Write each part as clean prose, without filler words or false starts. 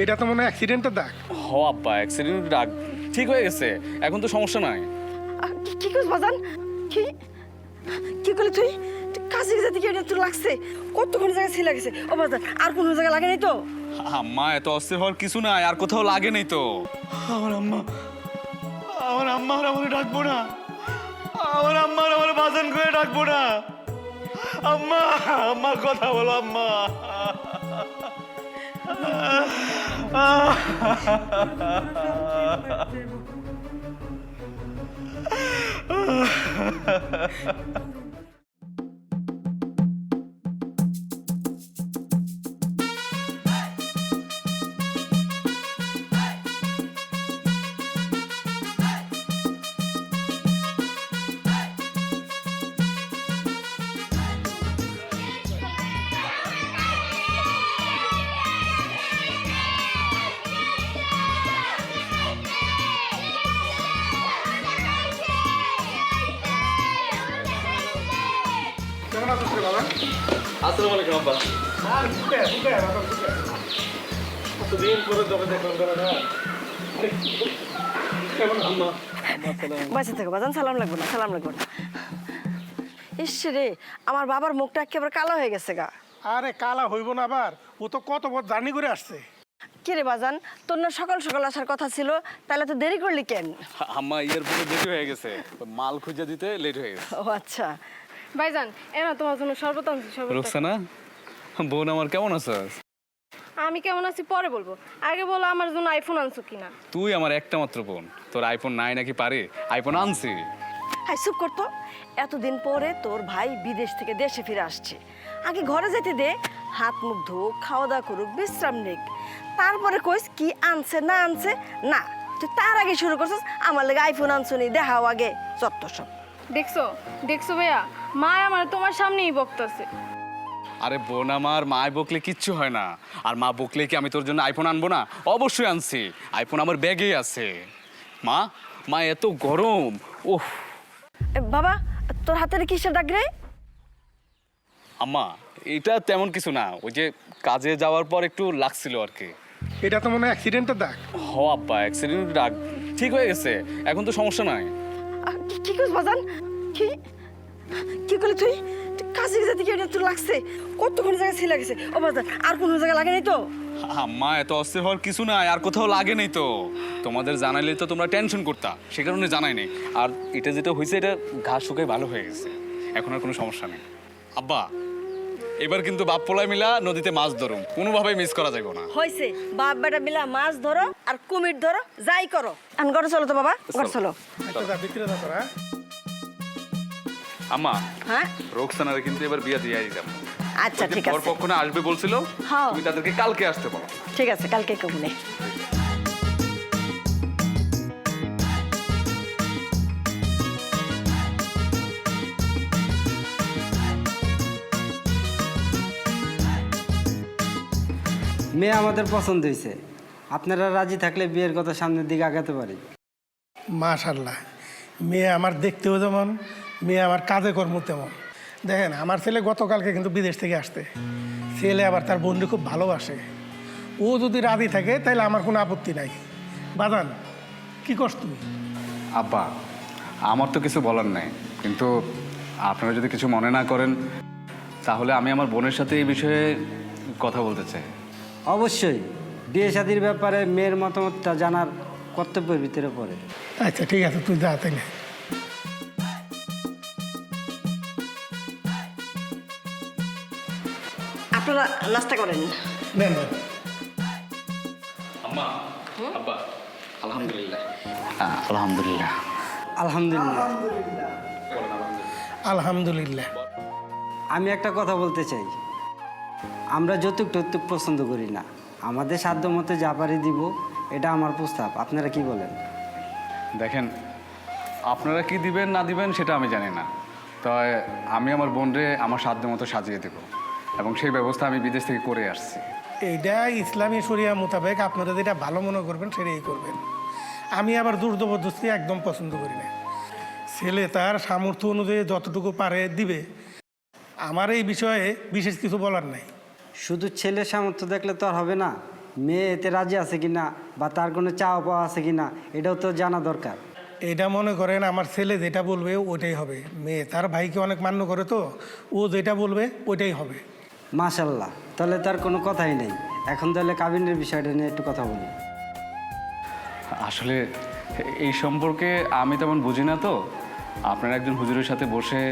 এটা তো মনে হয় অ্যাক্সিডেন্টের দাগ। হ আব্বা, অ্যাক্সিডেন্ট দাগ ঠিক হয়ে গেছে, এখন তো সমস্যা নাই। কি করছ বাজান? কি কি করলি তুই? কাছে যেতে কি এটা তোর লাগছে? কতক্ষণ জায়গায় ছিল গেছে ও বাজান, আর কোনো জায়গায় লাগে নাই তো? আম্মা এত অস্থির হওয়ার কিছু নাই, আর কোথাও লাগে নাই তো। আমার আম্মা আমার ডাকবো না, আমার আম্মার আমার বাজান করে ডাকবো না। আম্মা, আম্মা কথা বলো আম্মা। কেমন আছিস রে বাবা? আসসালামু আলাইকুম আব্বা। কতদিন পরে তোকে দেখলাম তোরা না। কেমন আম্মা? বাঁচে থাকো বাজান, সালাম লাগবে না, সালাম লাগবে না। ইস রে, আমার বাবার মুখটা একেবারে কালো হয়ে গেছে গা। আরে কালা হইব না আবার, ও তো কত বড় জার্নি করে আসছে। কি রে বাজান, তোর না সকাল সকাল আসার কথা ছিল, তাহলে তো দেরি করলি কেন? আম্মা এয়ারপোর্টে লেট হয়ে গেছে, মাল খুঁজে দিতে লেট হয়ে গেছে। ও আচ্ছা। ভাইজান এনা তোমার জন্য শরবত আনছি, শরবত। রোকসানা বোন আমার, কেমন আছিস? আমি কেমন আছি পরে বলবো, আগে বলো আমার জন্য আইফোন আনছো কিনা। তুই আমার একটা মাত্র বোন, তোর আইফোন নাই নাকি পারে? আইফোন আনছি। হাই চুপ করতো, এতদিন পরে তোর ভাই বিদেশ থেকে দেশে ফিরে আসছে, আগে ঘরে যেতে দে, হাত মুখ ধুক, খাওয়া দাওয়া করুক, বিশ্রাম নিক, তারপরে কইস কি আনছে না আনছে। না, তুই তার আগে শুরু করছিস আমার লেগে আইফোন আনছো নি, দেখাও আগে যত সব। দেখছো দেখছো ভাইয়া, মা আমার তোমার সামনেই বকতাছে। আরে বোন আমার, মায় বকলে কিচ্ছু হয় না, আর মা বকলে কি আমি তোর জন্য আইফোন আনবো না? অবশ্যই আনছি, আইফোন আমার ব্যাগেই আছে। মা মা এত গরম, ওহ। বাবা, তোর হাতের কিসের দাগ রে? আম্মা এটা তেমন কিছু না, ওই যে কাজে যাওয়ার পর একটু লাগছিল আর কি। এটা তো মনে হয় অ্যাক্সিডেন্টের দাগ। হ আব্বা, অ্যাক্সিডেন্ট দাগ ঠিক হয়ে গেছে, এখন তো সমস্যা নাই। কি করছ বাজান? কি কি করলি তুই? কাছে যেতে কি এটা তোর লাগছে? কতক্ষণ জায়গায় ছিল গেছে ও বাজান, আর কোনো জায়গায় লাগে নাই তো? আম্মা এত অস্থির হওয়ার কিছু নাই, আর কোথাও লাগে নাই তো। তোমাদের জানাইলে তো তোমরা টেনশন করতা, সে কারণে জানাই নাই। আর এটা যেটা হয়েছে, এটা ঘাস শুকাই ভালো হয়ে গেছে, এখন আর কোনো সমস্যা নেই। আব্বা এবার কিন্তু বাপ পোলাই মিলা নদীতে মাছ ধরুম, কোনোভাবেই মিস করা যাবে না। হয়েছে, বাপ বেটা মিলা মাছ ধরো আর কুমির ধরো, যাই করো। এখন ঘরে চলো তো বাবা, ঘরে চলো। আচ্ছা যা, ভিতরে যা তোরা। আম্মা হ্যাঁ রোকসানারে কিন্তু এবার বিয়া দিয়ে দিতাম। আচ্ছা ঠিক ওর আছে, পক্ষ না আসবে বলছিল, হ্যাঁ। তুমি তাদেরকে কালকে আসতে বলো। ঠিক আছে, কালকে কমনে। মেয়ে আমাদের পছন্দ হয়েছে, আপনারা রাজি থাকলে বিয়ের কথা সামনের দিকে আগাতে পারি। মাশাআল্লাহ, মেয়ে আমার দেখতেও যেমন, মেয়ে আমার কাজে কর্ম তেমন। দেখেন আমার ছেলে গতকালকে কিন্তু বিদেশ থেকে আসতে, ছেলে আবার তার বন্ধু খুব ভালোবাসে। ও যদি রাজি থাকে তাহলে আমার কোনো আপত্তি নাই। বাদান কি করছ তুই? আব্বা আমার তো কিছু বলার নাই, কিন্তু আপনারা যদি কিছু মনে না করেন তাহলে আমি আমার বোনের সাথে এই বিষয়ে কথা বলতে চাই। অবশ্যই, বিয়ে শাদীর ব্যাপারে মেয়ের মতামতটা জানার কর্তব্যের ভিতরে পড়ে। আচ্ছা ঠিক আছে, তুই যা তাই না। আপনারা নাস্তা করেন। নেন নেন। আম্মা আব্বা আলহামদুলিল্লাহ। আলহামদুলিল্লাহ। আলহামদুলিল্লাহ। আলহামদুলিল্লাহ। আমি একটা কথা বলতে চাই, আমরা যৌতুক টৌতুক পছন্দ করি না, আমাদের সাধ্য মতো যা পারি দিব, এটা আমার প্রস্তাব। আপনারা কি বলেন? দেখেন, আপনারা কি দিবেন না দিবেন সেটা আমি জানি না, তাই আমি আমার বোনরে আমার সাধ্য মতো সাজিয়ে দেব, এবং সেই ব্যবস্থা আমি বিদেশ থেকে করে আসছি। এইটা ইসলামী শরিয়া মোতাবেক আপনারা যেটা ভালো মনে করবেন সেটাই করবেন। আমি আবার জোর জবরদস্তি একদম পছন্দ করি না। ছেলে তার সামর্থ্য অনুযায়ী যতটুকু পারে দিবে, আমার এই বিষয়ে বিশেষ কিছু বলার নাই। শুধু ছেলের সামর্থ্য দেখলে তো আর হবে না, মেয়ে এতে রাজি আছে কিনা বা তার কোনো চাওয়া পাওয়া আছে কিনা এটাও তো জানা দরকার। এটা মনে করেন আমার ছেলে যেটা বলবে ওইটাই হবে। মেয়ে তার ভাইকে অনেক মান্য করে তো, ও যেটা বলবে ওইটাই হবে। মাশাল্লাহ, তাহলে তার কোনো কথাই নেই। এখন তাহলে কাবিনের বিষয়টা নিয়ে একটু কথা বলি। আসলে এই সম্পর্কে আমি তেমন বুঝি না তো, আপনারা একজন হুজুরের সাথে বসে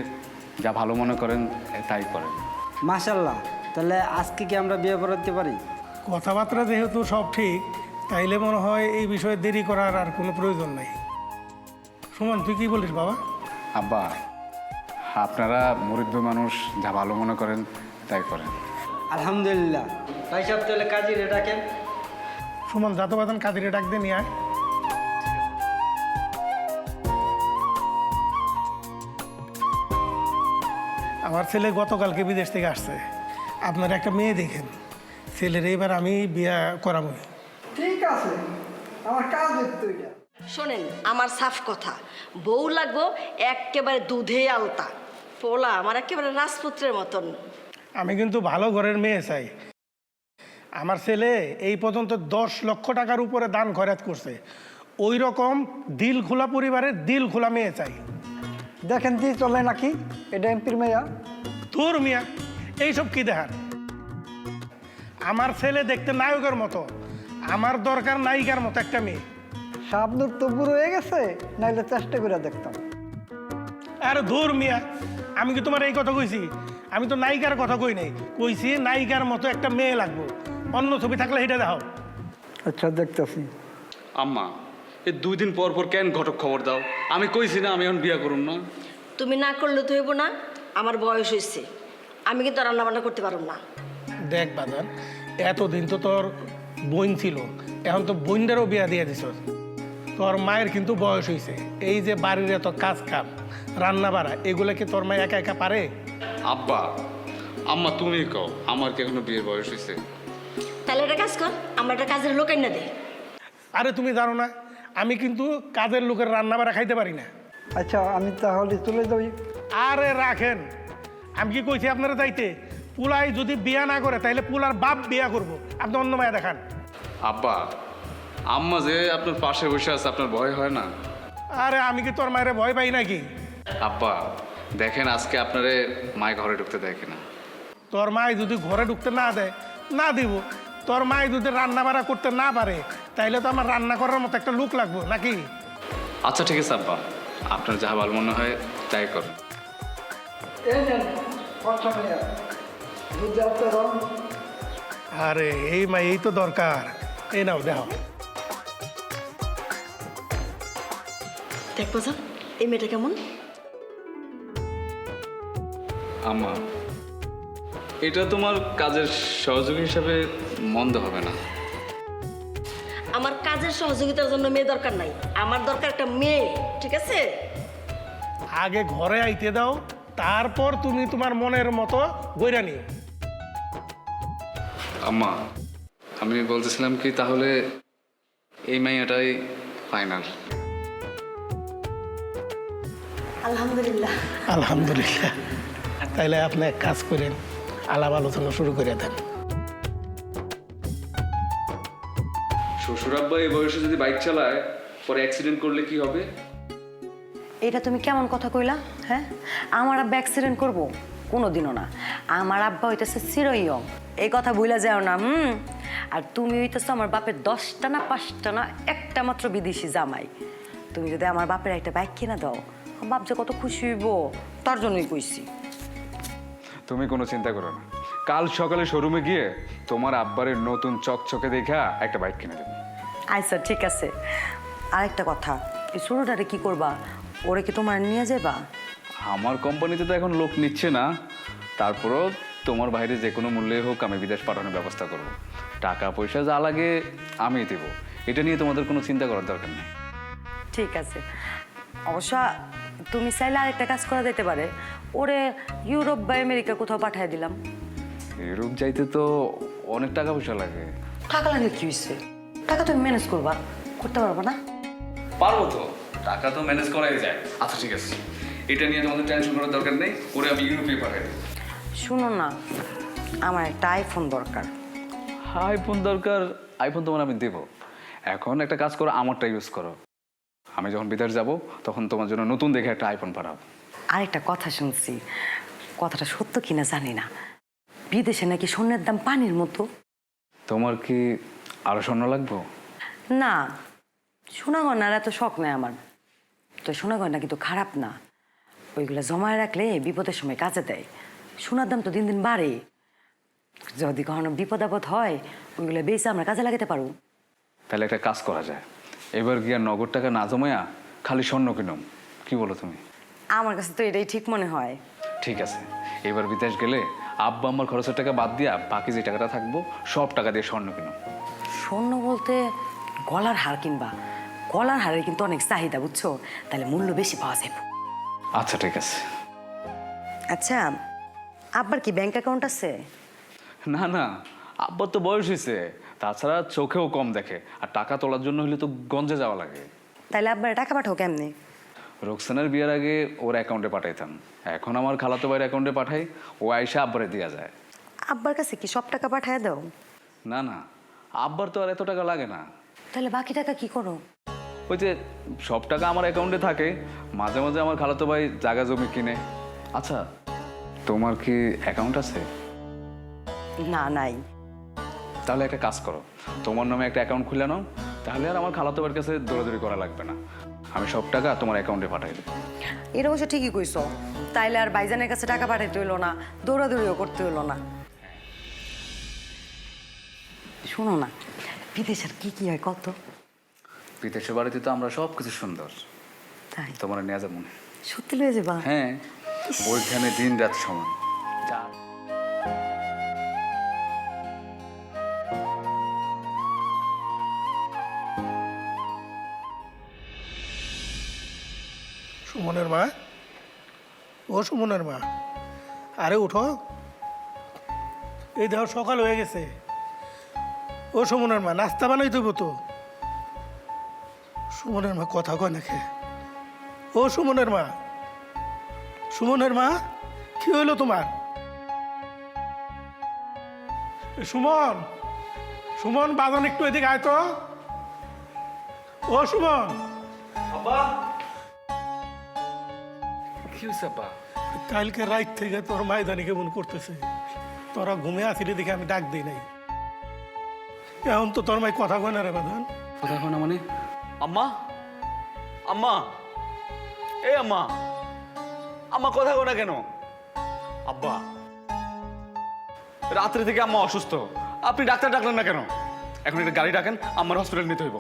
যা ভালো মনে করেন তাই করেন। মাশাল্লাহ, তাহলে আজকে কি আমরা বিয়ে করাতে পারি? কথাবার্তা যেহেতু সব ঠিক, তাইলে মনে হয় এই বিষয়ে দেরি করার আর কোনো প্রয়োজন নাই। সুমন, তুই কি বলিস বাবা? আব্বা, আপনারা মুরিব্বি মানুষ, যা ভালো মনে করেন তাই করেন। আলহামদুলিল্লাহ। ভাই সাহেব, তাহলে কাজীরে ডাকেন। সুমন, যত বাদন কাদিরে ডাক দিয়ে নিয়ে আয়। আমার ছেলে গতকালকে বিদেশ থেকে আসছে। আপনার একটা মেয়ে দেখেন, ছেলের এবার আমি বিয়া করাবো। ঠিক আছে, আমার কাজ দেখতে এটা। শোনেন, আমার সাফ কথা, বউ লাগবো একেবারে দুধে আলতা, পোলা আমার একেবারে রাজপুত্রের মতন। আমি কিন্তু ভালো ঘরের মেয়ে চাই। আমার ছেলে এই পর্যন্ত 10 লক্ষ টাকার উপরে দান খয়রাত করছে। ওই রকম দিল খোলা পরিবারের দিল খোলা মেয়ে চাই। দেখেন দি চলে নাকি, এটা এমপির মেয়া। তোর মিয়া এইসব কি দেখার? আমার ছেলে দেখতে নায়কের মতো, আমার দরকার নায়িকার মতো একটা মেয়ে। শাবনুর তো বুড়ো হয়ে গেছে, নাইলে চেষ্টা করে দেখতাম। আরে ধুর মিয়া, আমি কি তোমার এই কথা কইছি? আমি তো নায়িকার কথা কই নাই, কইছি নায়িকার মতো একটা মেয়ে লাগবো। অন্য ছবি থাকলে এটা দাও। আচ্ছা, দেখতেছি। আম্মা, এই 2 দিন পর পর কেন ঘটক খবর দাও? আমি কইছি না আমি এখন বিয়া করুন না। তুমি না করলে তো হইব না, আমার বয়স হয়েছে, আমি কিন্তু রান্না বান্না করতে পারব না। দেখ বাদান, এতদিন তো তোর বোন ছিল, এখন তো বোনদেরও বিয়া দিয়ে দিছ। তোর মায়ের কিন্তু বয়স হয়েছে, এই যে বাড়ির এত কাজ কাম রান্না বাড়া এগুলো কি তোর মা একা একা পারে? আব্বা, আম্মা তুমি কও, আমার কি এখনো বিয়ের বয়স হয়েছে? তাহলে একটা কাজ কর, আমার একটা কাজের লোক না দে। আরে তুমি জানো না, আমি কিন্তু কাজের লোকের রান্না বাড়া খাইতে পারি না। আচ্ছা, আমি তাহলে চলে যাই। আরে রাখেন, আমি কি কইছি আপনারা যাইতে? পুলাই যদি বিয়া না করে তাহলে পুলার বাপ বিয়া করব। আপনি অন্য মায়া দেখান। আব্বা, আম্মা যে আপনার পাশে বসে আছে, আপনার ভয় হয় না? আরে আমি কি তোর মায়ের ভয় পাই নাকি? আব্বা দেখেন, আজকে আপনারে মায় ঘরে ঢুকতে দেখে না। তোর মাই যদি ঘরে ঢুকতে না দেয়, না দিব। তোর মাই যদি রান্না বাড়া করতে না পারে, তাইলে তো আমার রান্না করার মতো একটা লোক লাগবো নাকি? আচ্ছা ঠিক আছে আব্বা, আপনার যা ভালো মনে হয় তাই করুন। এই নেন, ফর্সা মেয়া। বুঝতে পারো? আরে এই মা, এই তো দরকার। এই নাও দেখো। দেখবো যা, এই মেয়েটা কেমন? আম্মা, এটা তোমার কাজের সহযোগী হিসাবে মন্দ হবে না। আমার কাজের সহযোগিতার জন্য মেয়ে দরকার নাই, আমার দরকার একটা মেয়ে, ঠিক আছে? আগে ঘরে আইতে দাও, তারপর তুমি তোমার মনের মতো গইরা নিও। আম্মা, আমি বলতেছিলাম কি, তাহলে এই মাইয়াটাই ফাইনাল। আলহামদুলিল্লাহ। আলহামদুলিল্লাহ। তাইলে আপনি এক কাজ করেন, আলাপ আলোচনা শুরু করে দেন। শ্বশুর আব্বা এই বয়সে যদি বাইক চালায়, পরে অ্যাক্সিডেন্ট করলে কি হবে? এটা তুমি কেমন কথা কইলা? হ্যাঁ, আমার আব্বা অ্যাক্সিডেন্ট করবো? কোনোদিনও না। আমার আব্বা হইতেছে চিরইয়ং, এই কথা ভুলা যাও না। আর তুমি হইতেছো আমার বাপের 10টা না 5টা না একটা মাত্র বিদেশি জামাই। তুমি যদি আমার বাপের একটা বাইক কিনা দাও, আমার বাপ যে কত খুশি হইব, তার জন্যই কইছি। তুমি কোনো চিন্তা করো না, কাল সকালে শোরুমে গিয়ে তোমার আব্বারের নতুন চকচকে দেখা একটা বাইক কিনে দেবো। আচ্ছা ঠিক আছে। আরেকটা কথা, এই ছোটটারে কি করবা? ওরে কি তোমার নিয়ে যাবা? আমার কোম্পানিতে তো এখন লোক নিচ্ছে না, তারপরও তোমার বাইরে যে কোনো মূল্যে হোক আমি বিদেশ পাঠানোর ব্যবস্থা করব। টাকা পয়সা যা লাগে আমি দেব, এটা নিয়ে তোমাদের কোনো চিন্তা করার দরকার নেই। ঠিক আছে। অবশ্য তুমি চাইলে আরেকটা কাজ করা যেতে পারে, ওরে ইউরোপ বা আমেরিকা কোথাও পাঠিয়ে দিলাম। ইউরোপ যাইতে তো অনেক টাকা পয়সা লাগে। টাকা লাগলে কি হয়েছে? টাকা তুমি ম্যানেজ করবা, করতে পারবা না? পারবো তো, টাকা তো ম্যানেজ করাই যায়। আচ্ছা ঠিক আছে, এটা নিয়ে তোমাদের টেনশন করার দরকার নেই, ওরে আমি ইউরোপে পাঠাই দেবো। শুনো না, আমার একটা আইফোন দরকার। আইফোন দরকার, আইফোন তোমার আমি দেব। এখন একটা কাজ করো, আমারটা ইউজ করো। আমি যখন বিদেশ যাব তখন তোমার জন্য নতুন দেখে একটা আইফোন পাঠাবো। আরেকটা কথা শুনছি, কথাটা সত্য কিনা জানি না, বিদেশে নাকি স্বর্ণের দাম পানির মতো। তোমার কি আরো স্বর্ণ লাগবো? না, সোনা গয়নার এত শখ নেই আমার। তো সোনা গয়না কিন্তু খারাপ না, ওইগুলো জমায় রাখলে বিপদের সময় কাজে দেয়। সোনার দাম তো দিন দিন বাড়ে, যদি কখনো বিপদ আপদ হয় ওইগুলো বেশি আমরা কাজে লাগাতে পারবো। তাহলে একটা কাজ করা যায়, এবার গিয়া নগদ টাকা না জমায়া খালি স্বর্ণ কিনুম, কি বলো তুমি? আমার কাছে তো এটাই ঠিক মনে হয়। ঠিক আছে, এবার বিদেশ গেলে আব্বা আমার খরচের টাকা বাদ দিয়া বাকি যে টাকাটা থাকবো সব টাকা দিয়ে স্বর্ণ কিনুম। স্বর্ণ বলতে গলার হার কিনবা, গলার হারের কিন্তু অনেক চাহিদা, বুঝছো? তাহলে মূল্য বেশি পাওয়া যাবে। আচ্ছা ঠিক আছে। আচ্ছা, আব্বার কি ব্যাংক অ্যাকাউন্ট আছে? না না, আব্বার তো বয়স হয়েছে, তাছাড়া চোখেও কম দেখে, আর টাকা তোলার জন্য হলে তো গঞ্জে যাওয়া লাগে। তাহলে আব্বার টাকা পাঠাও কেমনে? রোকসানের বিয়ের আগে ওর অ্যাকাউন্টে পাঠাইতাম, এখন আমার খালাতো ভাইয়ের অ্যাকাউন্টে পাঠাই, ও আইসা আব্বারে দেওয়া যায়। আব্বার কাছে কি সব টাকা পাঠায় দাও? না না, আব্বার তো আর এত টাকা লাগে না। তাহলে বাকি টাকা কি করো? ওই যে সব টাকা আমার অ্যাকাউন্টে থাকে, মাঝে মাঝে আমার খালাতো ভাই জায়গা জমি কিনে। আচ্ছা, তোমার কি অ্যাকাউন্ট আছে? না, নাই। তাহলে একটা কাজ করো, তোমার নামে একটা অ্যাকাউন্ট খুলে নাও, তাহলে আর আমার খালাতো ভাইয়ের কাছে দৌড়াদৌড়ি করা লাগবে না। আমি সব টাকা তোমার অ্যাকাউন্টে পাঠাই দেবো। এটা অবশ্য ঠিকই কইছো, তাইলে আর ভাইজানের কাছে টাকা পাঠাইতে হইলো না, দৌড়াদৌড়িও করতে হইলো না। শোনো না, বিদেশের কি কি হয় কত? বিদেশের বাড়িতে তো আমরা সব কিছু সুন্দর, তাই তোমার নিয়ে যাবো। সত্যি লয়ে যাবা? হ্যাঁ, ওইখানে দিন রাত সমান। সুমনের মা, ও সুমনের মা, আরে উঠো, এই দেখো সকাল হয়ে গেছে। ও সুমনের মা, নাস্তা বানাই দেবো তো। সুমনের মা কথা কয় নাকি? ও সুমনের মা, সুমনের মা, কি হইলো তোমার? সুমন, সুমন, বাজান একটু এদিকে আয় তো। ও সুমন। কি হয়েছে আব্বা? কালকে রাত থেকে তোর মাইদানি কেমন করতেছে, তোরা ঘুমে আসিলি দেখে আমি ডাক দিই নাই। এখন তো তোর মাই কথা কয় না রে বাদান। কথা কয় না মানে? আম্মা, আম্মা, এই আম্মা, আম্মা কথা কয় না কেন? আব্বা, রাত্রি থেকে আম্মা অসুস্থ, আপনি ডাক্তার ডাকলেন না কেন? এখন একটা গাড়ি ডাকেন, আমার হসপিটাল নিতে হইব।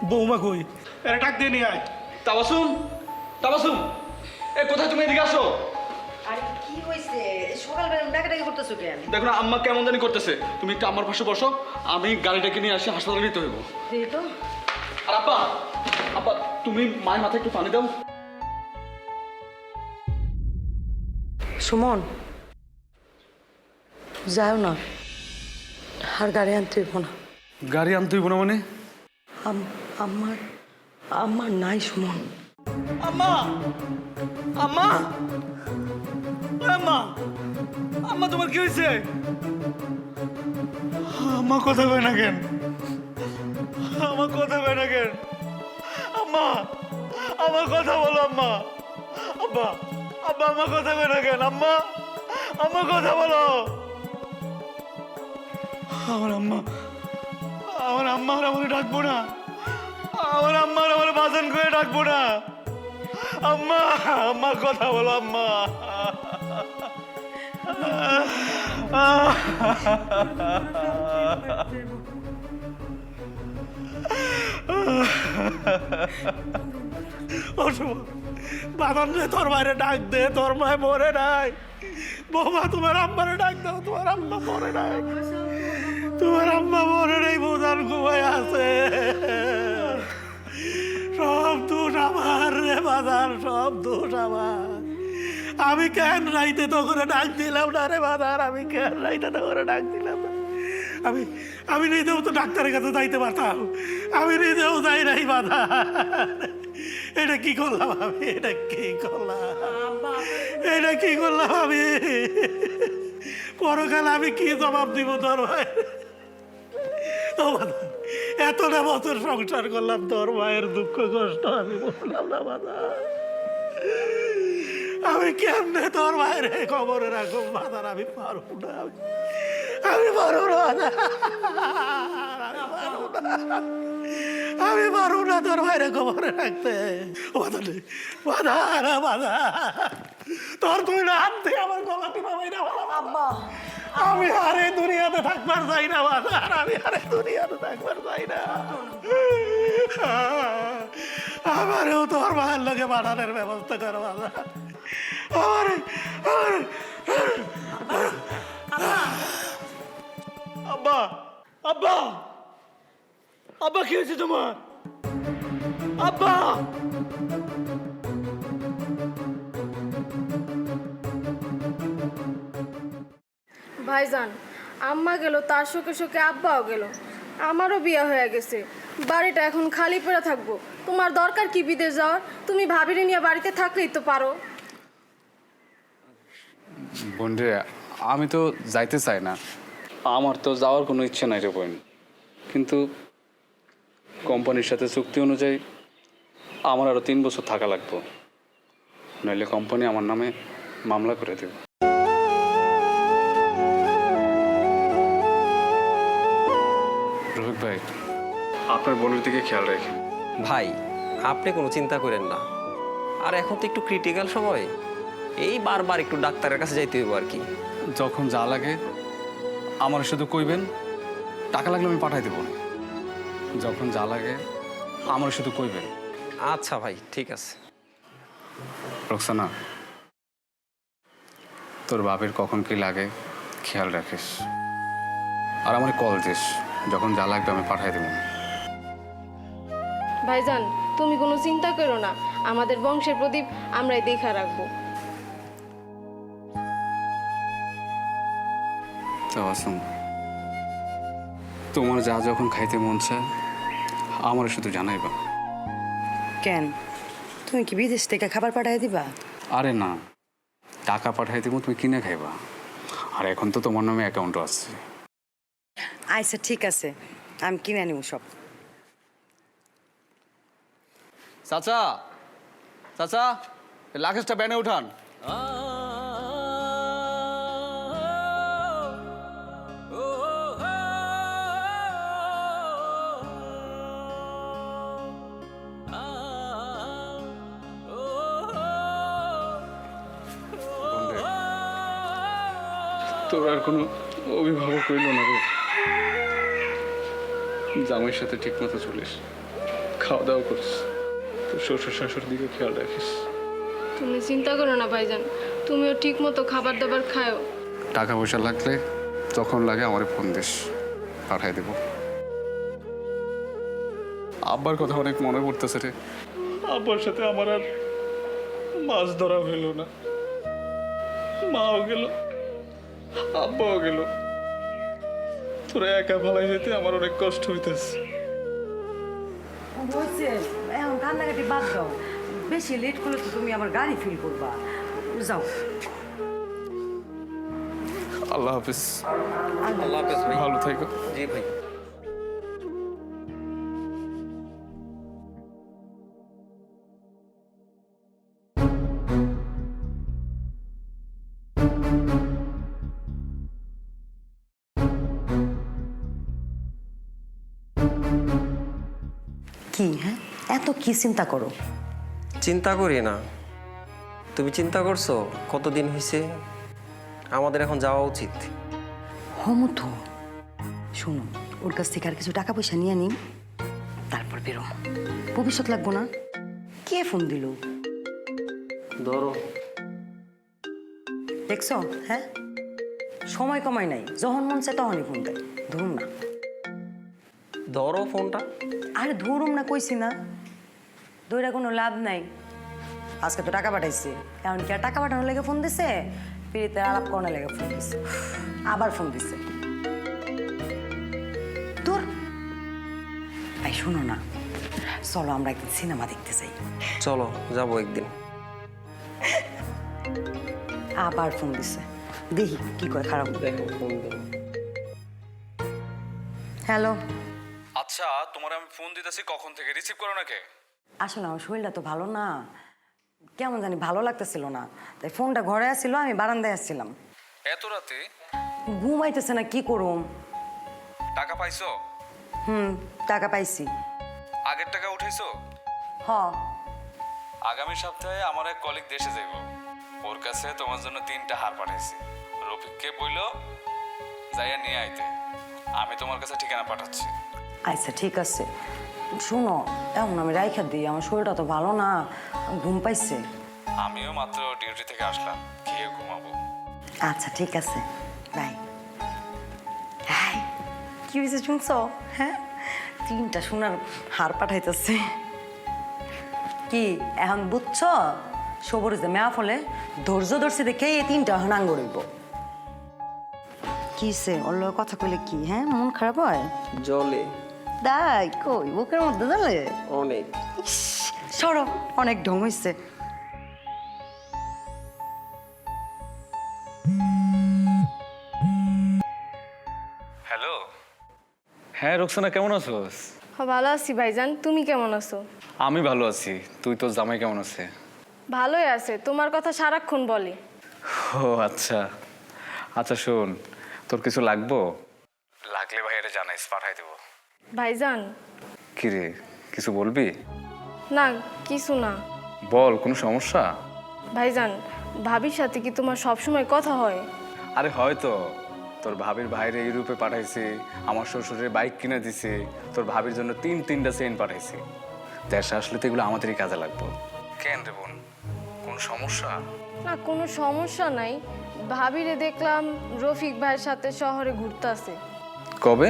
বৌমা কই? এরা ডাক দিয়ে নিয়ে আয়। তাবাসুম, তাবাসুম, এ কোথায়, তুমি এদিকে আসো। আরে কি হইছে? সকালবেলা ডাকাডাকি করতেছো কেন? দেখো না আম্মা কেমন জানি করতেছে, তুমি একটু আমার পাশে বসো, আমি গাড়িটাকে নিয়ে আসি, হাসপাতালে নিতে হইব। এই তো আর আব্বা, আব্বা তুমি মায়ের মাথায় একটু পানি দাও। সুমন, যাও না, আর গাড়ি আনতে হইব না। গাড়ি আনতে হইব না মানে? আমার আমার নাই সুমন। আম্মা, আম্মা, আম্মা, আম্মা, তোমার কি হয়েছে? আম্মা কথা কয় না কেন? আমার কথা কয় না কেন? আম্মা, আমার কথা বলো আম্মা। আব্বা, আব্বা, আমার কথা কয় না কেন? আম্মা, আমার কথা বলো। আমার আম্মা, আমার আম্মা আমার ডাকবো না, আমার আম্মার আমার বাজান করে ডাকবো না। আম্মা, আম্মা কথা বলো আম্মা। বাদান রে, তোর মায়ের ডাক দে, তোর মায় মরে নাই। বৌমা, তোমার আম্মারে ডাক দাও, তোমার আম্মা মরে নাই, তোমার আম্মা মরে নাই, বোধান ঘুমায় আছে। সব দোষ আমার রে বাদান, সব দোষ আমার। আমি কেন রাইতে তো করে ডাক দিলাম না রে বাদান, আমি কেন রাইতে তো করে ডাক দিলাম না। আমি নিজেও তো ডাক্তারের কাছে যাইতে পারতাম, আমি নিজেও যাই নাই বাধা। এটা কি করলাম আমি, এটা কি করলাম, এটা কি করলাম আমি? পরকালে আমি কি জবাব দিব তোর ভাই? ও বাবা, এতটা বছর সংসার করলাম, তোর মায়ের দুঃখ কষ্ট আমি বললাম না বাবা। আমি কেমনে তোর মায়ের এই খবরে রাখবো বাজার? আমি পারবো না, আমি পারবো না বাজার, আমি পারবো না তোর মায়ের খবরে রাখতে। বাজার বাজার বাজার, তোর তুই না হাত থেকে আমার গলা টিপা বাইরা আব্বা, আমি আর এই দুনিয়াতে থাকবার চাই না বাজার, আমি আর এই দুনিয়াতে থাকবার চাই না। আমারও তোর মায়ের লোকে পাঠানোর ব্যবস্থা কর বাজার। আব্বা আব্বা আব্বা কি হয়েছে তোমার? আব্বা ভাইজান, আম্মা গেল, তার শোকে শোকে আব্বাও গেল। আমারও বিয়ে হয়ে গেছে, বাড়িটা এখন খালি পড়ে থাকবো। তোমার দরকার কি বিদেশ যাওয়ার? তুমি ভাবিরে নিয়ে বাড়িতে থাকলেই তো পারো। বোনরে, আমি তো যাইতে চাই না, আমার তো যাওয়ার কোনো ইচ্ছে নাই রে বোন। কিন্তু কোম্পানির সাথে চুক্তি অনুযায়ী আমার আরও 3 বছর থাকা লাগবে, নইলে কোম্পানি আমার নামে মামলা করে দেবে। রফিক ভাই, আপনার বোনের দিকে খেয়াল রাখেন। ভাই, আপনি কোনো চিন্তা করেন না। আর এখন তো একটু ক্রিটিক্যাল সময়, এই বারবার একটু ডাক্তারের কাছে যাইতে হইব আর কি। যখন যা লাগে আমার শুধু কইবেন, টাকা লাগলে আমি পাঠাই দেবো। যখন যা লাগে আমার শুধু কইবেন। আচ্ছা ভাই, ঠিক আছে। রোকসানা, তোর বাপের কখন কি লাগে খেয়াল রাখিস, আর আমার কল দিস, যখন যা লাগবে আমি পাঠাই দেবো। ভাইজান, তুমি কোনো চিন্তা করো না, আমাদের বংশের প্রদীপ আমরাই দেখা রাখবো। তোমার যা যখন খাইতে মন চায় আমার শুধু জানাইবা। কেন, তুমি কি বিদেশ থেকে খাবার পাঠাই দিবা? আরে না, টাকা পাঠাই দেবো, তুমি কিনে খাইবা। আর এখন তো তোমার নামে অ্যাকাউন্টও আছে। আচ্ছা ঠিক আছে, আমি কিনে নিব সব। চাচা, চাচা, লাগেজটা ব্যানে উঠান। তোর আর কোনো অভিভাবক হইল না রে। জামাইয়ের সাথে ঠিক মতো চলিস, খাওয়া দাওয়া করিস, তোর শ্বশুর শাশুর দিকে খেয়াল রাখিস। তুমি চিন্তা করো না ভাইজান, তুমিও ঠিক মতো খাবার দাবার খাও। টাকা পয়সা লাগলে যখন লাগে আমার ফোন দিস, পাঠাই দেব। আব্বার কথা অনেক মনে পড়তেছে রে। আব্বার সাথে আমার আর মাছ ধরা হইল না, মাও গেল, আব্বাও গেল। তোরা একা ভালাই যেতে আমার অনেক কষ্ট হইতেছে। হয়েছে, এখন কান্নাকাটি বাদ দাও। বেশি লেট করলে তো তুমি আমার গাড়ি ফিল করবা। যাও। আল্লাহ হাফিজ। আল্লাহ হাফেজ ভাই। ভালো থাকো। জি ভাই। কি হ্যাঁ, এত কি চিন্তা করো? চিন্তা করি না, তুমি চিন্তা করছো কতদিন হয়েছে, আমাদের এখন যাওয়া উচিত। হমু তো, শোনো, ওর কাছ থেকে আর কিছু টাকা পয়সা নিয়ে নিই, তারপর বেরো। ভবিষ্যৎ লাগবো না। কে ফোন দিল? ধরো। দেখছো? হ্যাঁ, সময় কমাই নাই, যখন মন চায় তখনই ফোন দেয়। ধরুম না। ধরো ফোনটা। আরে ধরুম না কইছি না, দইরা কোনো লাভ নাই। আজকে তো টাকা পাঠাইছি, এখন কি আর টাকা পাঠানোর লেগে ফোন দিছে? পিড়িতে আলাপ করানোর লেগে ফোন দিছে, আবার ফোন দিছে। তোর এই শোনো না, চলো আমরা একদিন সিনেমা দেখতে যাই। চলো, যাবো একদিন। আবার ফোন দিছে, দেখি কি কয়। খারাপ। দেখো ফোন দাও। হ্যালো, আচ্ছা তোমার আমি ফোন দিতেছি কখন থেকে, রিসিভ করো না কে? আসলে আমার শরীরটা তো ভালো না, কেমন জানি ভালো লাগতেছিল না, তাই ফোনটা ঘরে আসছিল, আমি বারান্দায় আসছিলাম। এত রাতে? ঘুমাইতেছে না, কি করুম। টাকা পাইছো? টাকা পাইছি। আগের টাকা উঠাইছো? হ। আগামী সপ্তাহে আমার এক কলিগ দেশে যাইব, ওর কাছে তোমার জন্য 3টা হার পাঠাইছি। রফিককে বইলো যাইয়া নিয়ে আইতে। আমি তোমার কাছে ঠিকানা পাঠাচ্ছি। আচ্ছা ঠিক আছে, শোনো এখন আমি রাইখা দিই, আমার শরীরটা তো ভালো না, ঘুম পাইছে। আমিও মাত্র ডিউটি থেকে আসলাম, খেয়ে ঘুমাবো। আচ্ছা ঠিক আছে, বাই। হাই, কি হয়েছে শুনছ? হ্যাঁ, 3টা সোনার হার পাঠাইতেছে। কি এখন বুঝছ? সবর যে মেয়া ফলে ধৈর্য ধরছে দেখে এই 3টা এখন আঙ্গুর হইব। কিসে ওর লগে কথা কইলে কি, হ্যাঁ মন খারাপ হয়? জলে দাই কই বুকের মধ্যে জ্বলে? অনেক। ইস, সরো, অনেক ঢং হইছে। হ্যালো। হ্যাঁ রোকসানা, কেমন আছোস? ভালো আছি ভাইজান, তুমি কেমন আছো? আমি ভালো আছি। তুই তোর জামাই কেমন আছে? ভালোই আছে, তোমার কথা সারাক্ষণ বলে। ও আচ্ছা আচ্ছা, শোন তোর কিছু লাগবো? লাগলে ভাইয়ারে জানাইস, পাঠাই দেবো। ভাইজান। কি রে, কিছু বলবি? না কিছু না। বল, কোনো সমস্যা? ভাইজান, ভাবির সাথে কি তোমার সব সময় কথা হয়? আরে হয়তো, তোর ভাবির ভাইরে ইউরোপে পাঠাইছি, আমার শ্বশুরের বাইক কিনে দিছি, তোর ভাবির জন্য 3টা চেইন পাঠাইছি। দেশে আসলে তো এগুলো আমাদেরই কাজে লাগবো। কেন রে বোন, কোনো সমস্যা? না কোনো সমস্যা নাই, ভাবিরে দেখলাম রফিক ভাইয়ের সাথে শহরে ঘুরতে। কবে?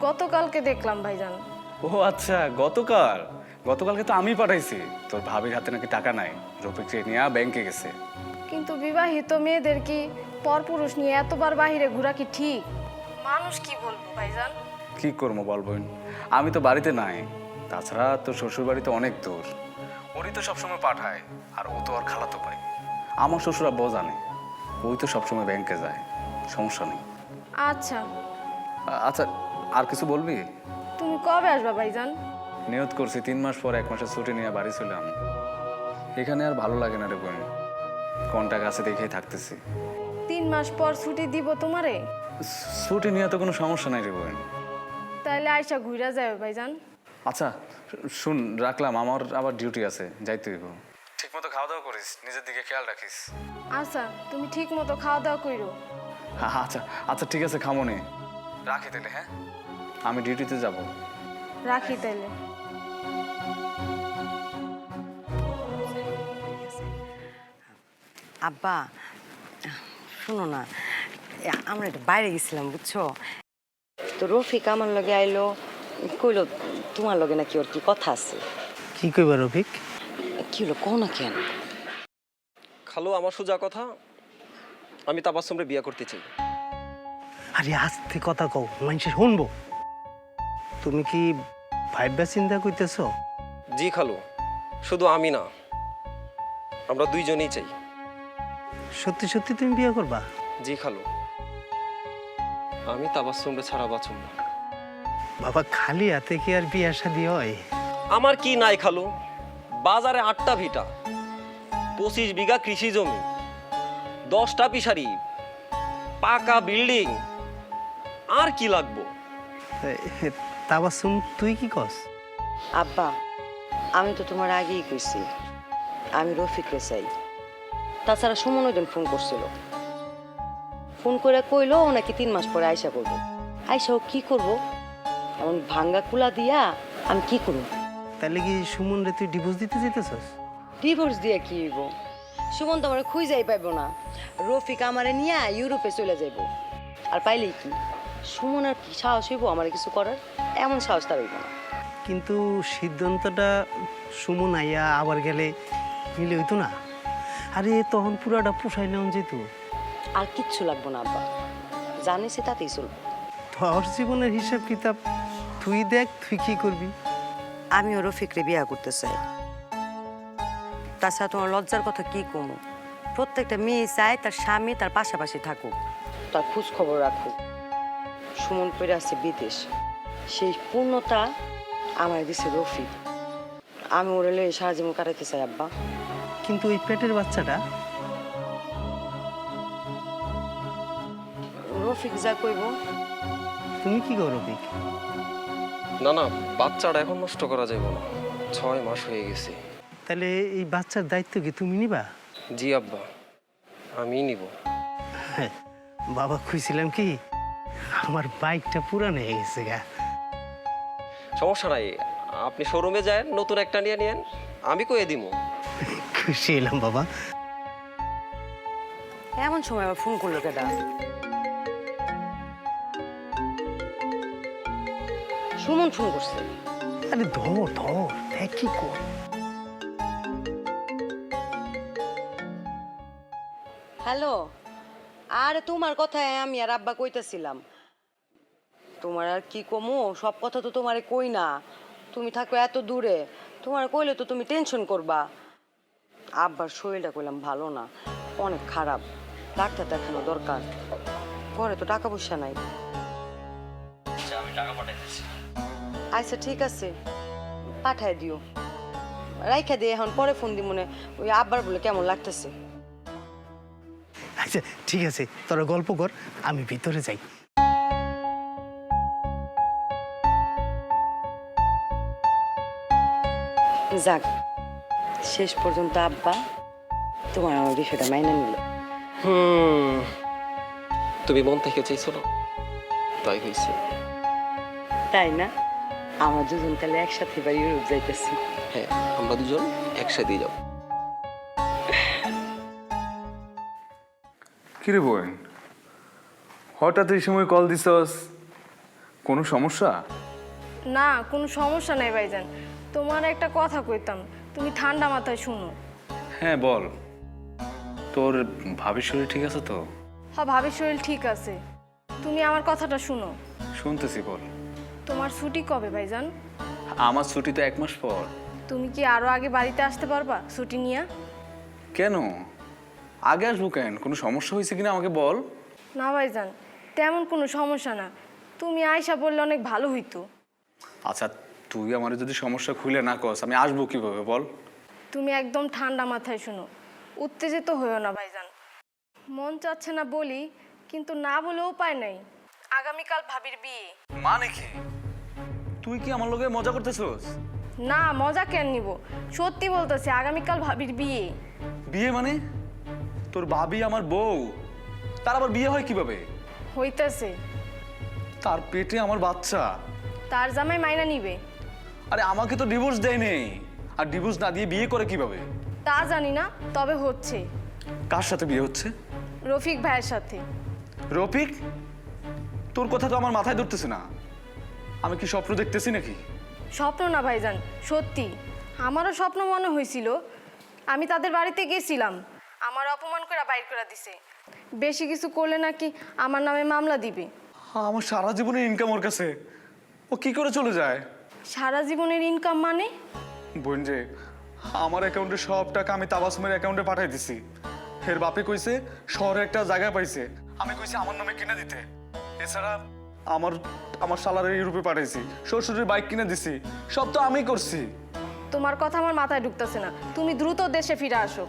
গতকালকে দেখলাম ভাইজান। ও আচ্ছা, গতকালকে তো আমি পাঠাইছি। তোর ভাবির হাতে নাকি টাকা নাই, রফিককে নিয়ে ব্যাংকে গেছে। কিন্তু বিবাহিত মেয়েদের কি পরপুরুষ নিয়ে এতবার বাহিরে ঘোরা কি ঠিক? মানুষ কি বলবো ভাইজান? কি করবো বল বোন, আমি তো বাড়িতে নাই। তাছাড়া তোর শ্বশুর বাড়িতে অনেক দূর, ওরই তো সবসময় পাঠায়। আর ও তো আর খালাতো ভাই। আমার শ্বশুর আব্বাও জানে, ওই তো সবসময় ব্যাংকে যায়, সমস্যা নেই। আচ্ছা। আচ্ছা, আর কিছু বলবি? তুমি কবে আসবা ভাইজান? নিয়ত করছি 3 মাস পর 1 মাসের ছুটি নিয়ে বাড়ি চলাম। এখানে আর ভালো লাগে না রে বোন, কোনটা কাছে দেখেই থাকতেছি। 3 মাস পর ছুটি দিব তোমারে? ছুটি নিয়ে তো কোনো সমস্যা নাই রে বোন। তাইলে আয়সা ঘুরা যাবে ভাইজান। আচ্ছা শুন, রাখলাম, আমার আবার ডিউটি আছে, যাইতে হইব। ঠিক মতো খাওয়া দাওয়া করিস, নিজের দিকে খেয়াল রাখিস। আচ্ছা তুমি ঠিক মতো খাওয়া দাওয়া কইরো। আচ্ছা আচ্ছা ঠিক আছে, খামোনি, রাখি তাহলে। হ্যাঁ, আমি ডিউটিতে যাব। রাখি তাইলে। আব্বা শোনো না, আমরা একটু বাইরে গেছিলাম বুঝছো, তো রফিক আমার লগে আইলো, কইলো তোমার লগে নাকি ওর কি কথা আছে। কি কইবা রফিক? কি হলো কও না কেন? খালু, আমার সোজা কথা, আমি তাবাসসুমরে বিয়ে করতে চাই। আরে আস্তে কথা কও, মানুষে শুনবো। তুমি কি ভাইবা চিন্তা করতেছো? জি খালু, শুধু আমি না, আমরা দুইজনেই চাই। সত্যি সত্যি তুমি বিয়ে করবা? জি খালু, আমি তাবাসসুমরে ছাড়া বাঁচব না। বাবা খালি হাতে কি আর বিয়ে শাদী হয়? আমার কি নাই খালু, বাজারে 8টা ভিটা, 25 বিঘা কৃষি জমি, 10টা পিসারি, পাকা বিল্ডিং, আর কি লাগবো? তাবাসসুম তুই কি কস? আব্বা আমি তো তোমার আগেই কইছি আমি রফিককে চাই। তাছাড়া সুমন ওই দিন ফোন করছিল, ফোন করে কইলো ও নাকি 3 মাস পরে আয়সা করবো। আয়সা ও কি করবো, এমন ভাঙ্গা কুলা দিয়া আমি কি করবো? তাহলে কি সুমন রে তুই ডিভোর্স দিতে যেতেছস? ডিভোর্স দিয়া কি হইব? সুমন তো আমার খুঁজেই পাইবো না, রফিক আমারে নিয়ে ইউরোপে চলে যাইব। আর পাইলেই কি সুমন আর কি সাহস হইব আমার কিছু করার? এমন সাহস তার হইব না। কিন্তু সিদ্ধান্তটা সুমন আইয়া আবার গেলে মিলে হইতো না? আরে তখন পুরাটা পোষাই নেওয়া যেত। আর কিচ্ছু লাগবো না আব্বা, জানিসই তাতেই চলবো। তোর জীবনের হিসাব কিতাব তুই দেখ, তুই কি করবি। আমিও রফিকরে বিয়া করতে চাই। তাছাড়া তোমার লজ্জার কথা কি কমো, প্রত্যেকটা মেয়ে চায় তার স্বামী তার পাশাপাশি থাকুক, তার খোঁজ খবর রাখুক। সুমন পেরে আছে বিদেশ, সেই পূর্ণতা আমার দিছে রফিক। আমি ওরে লয়ে সারা জীবন কাটাইতে চাই আব্বা। কিন্তু ওই পেটের বাচ্চাটা রফিক যা কইব। তুমি কি করো রফিক? না না, বাচ্চাটা এখন নষ্ট করা যাবে না, 6 মাস হয়ে গেছে। তাহলে এই বাচ্চার দায়িত্ব কি তুমি নিবা? জি আব্বা, আমি নিব। হ্যাঁ, বাবা খুঁজছিলাম কি আমার বাইকটা পুরান হয়ে গেছে গা। সমস্যা নাই, আপনি শোরুমে যান, নতুন একটা নিয়ে নিয়েন, আমি কয়ে দিব। খুশি এলাম বাবা। এমন সময় আবার ফোন করলো কেডা? সুমন ফোন করছে। আরে ধর ধর, দেখ কি কর। হ্যালো, আরে তোমার কথায় আমি আর আব্বা কইতেছিলাম। তোমার আর কি কমু, সব কথা তো তোমারে কই না। তুমি থাকো এত দূরে, তোমার কইলে তো তুমি টেনশন করবা। আব্বার শরীরটা কইলাম ভালো না, অনেক খারাপ, ডাক্তার দেখানো দরকার। ঘরে তো টাকা পয়সা নাই। আচ্ছা ঠিক আছে, পাঠায় দিও। রাইখা দিয়ে এখন পরে ফোন দি, মনে ওই আব্বার বলে কেমন লাগতেছে। আচ্ছা ঠিক আছে, তোরা গল্প কর, আমি ভিতরে যাই। যাক, শেষ পর্যন্ত আব্বা তোমার আমার বিষয়টা মাইনে নিল। তুমি মন থেকে চাইছো না, তাই হয়েছে। তাই না? আমরা দুজন তাহলে একসাথে এবার ইউরোপ যাইতেছি। হ্যাঁ, আমরা দুজন একসাথে যাব। কিরে বোন, হঠাৎ এই সময় কল দিছস, কোনো সমস্যা? না, কোনো সমস্যা নাই ভাইজান। তোমার একটা কথা কইতাম, তুমি ঠান্ডা মাথায় শুনো। হ্যাঁ বল, তোর ভাবির শরীর ঠিক আছে তো? হ্যাঁ, ভাবির শরীর ঠিক আছে। তুমি আমার কথাটা শুনো। শুনতেছি, বল। তোমার ছুটি কবে ভাইজান? আমার ছুটি তো 1 মাস পর। তুমি কি আরো আগে বাড়িতে আসতে পারবা ছুটি নিয়ে? কেন আগে আসবো কেন? কোনো সমস্যা হয়েছে কিনা আমাকে বল। না ভাইজান, তেমন কোনো সমস্যা না, তুমি আয়সা বললে অনেক ভালো হইতো। আচ্ছা, তুই আমার যদি সমস্যা খুলে না কস, আমি আসবো কিভাবে বল? তুমি একদম ঠান্ডা মাথায় শুনো, উত্তেজিত হইও না ভাইজান। মন চাচ্ছে না বলি, কিন্তু না বলে উপায় নাই। আগামীকাল ভাবির বিয়ে। মানে কি? তুই কি আমার লগে মজা করতেছস? না, মজা কেন নিব, সত্যি বলতেছি, আগামীকাল ভাবির বিয়ে। বিয়ে মানে? তোর ভাবি আমার বউ, তার আবার বিয়ে হয় কিভাবে? হইতেছে। তার পেটে আমার বাচ্চা। তার জামাই মাইনা নিবে। আরে আমাকে তো ডিভোর্স দেয় নেই, আর ডিভোর্স না দিয়ে বিয়ে করে কিভাবে? তা জানি না, তবে হচ্ছে। কার সাথে বিয়ে হচ্ছে? রফিক ভাইয়ের সাথে। রফিক? তোর কথা তো আমার মাথায় ধরতেছে না, আমি কি স্বপ্ন দেখতেছি নাকি? স্বপ্ন না ভাইজান, সত্যি। আমারও স্বপ্ন মনে হয়েছিল, আমি তাদের বাড়িতে গেছিলাম, আমার অপমান করে বাইর করে দিছে। বেশি কিছু করলে নাকি আমার নামে মামলা দিবে। আমার সারা জীবনের ইনকাম ওর কাছে, ও কি করে চলে যায়? সারা জীবনের ইনকাম মানে? বোন যে, আমার অ্যাকাউন্টে সব টাকা আমি তাবাসুমের অ্যাকাউন্টে পাঠাই দিছি। এর বাপে কইছে শহরে একটা জায়গা পাইছে, আমি কইছি আমার নামে কিনে দিতে। এছাড়া আমার সালারে ইউরোপে পাঠাইছি, শ্বশুরের বাইক কিনে দিছি, সব তো আমি করছি। তোমার কথা আমার মাথায় ঢুকতেছে না, তুমি দ্রুত দেশে ফিরে আসো।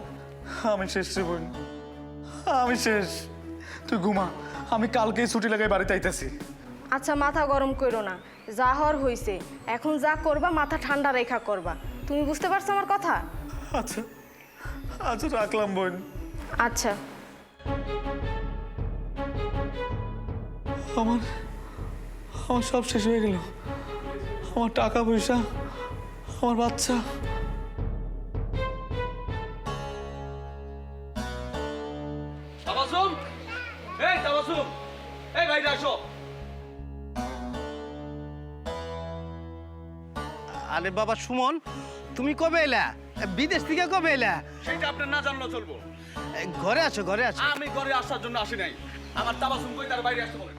আমি শেষ রে বোন, আমি শেষ। তুই ঘুমা, আমি কালকেই ছুটি লাগাই বাড়িতে আইতাছি। আচ্ছা, মাথা গরম করো না, যা হওয়ার হইছে। এখন যা করবা মাথা ঠান্ডা রেখা করবা। তুমি বুঝতে পারছো আমার কথা? আচ্ছা আচ্ছা, রাখলাম বোন। আচ্ছা। আমার সব শেষ হয়ে গেল, আমার টাকা পয়সা, আমার বাচ্চা। তাবাসুম, এই তাবাসুম, এই বাইরে আসো। আরে বাবা সুমন, তুমি কবে এলা? বিদেশ থেকে কবে এলা? সেটা আপনার না জানলে চলবো। ঘরে আছো, ঘরে আছো। আমি ঘরে আসার জন্য আসি নাই, আমার তাবাসুম কই তার বাইরে আসতে বলেন।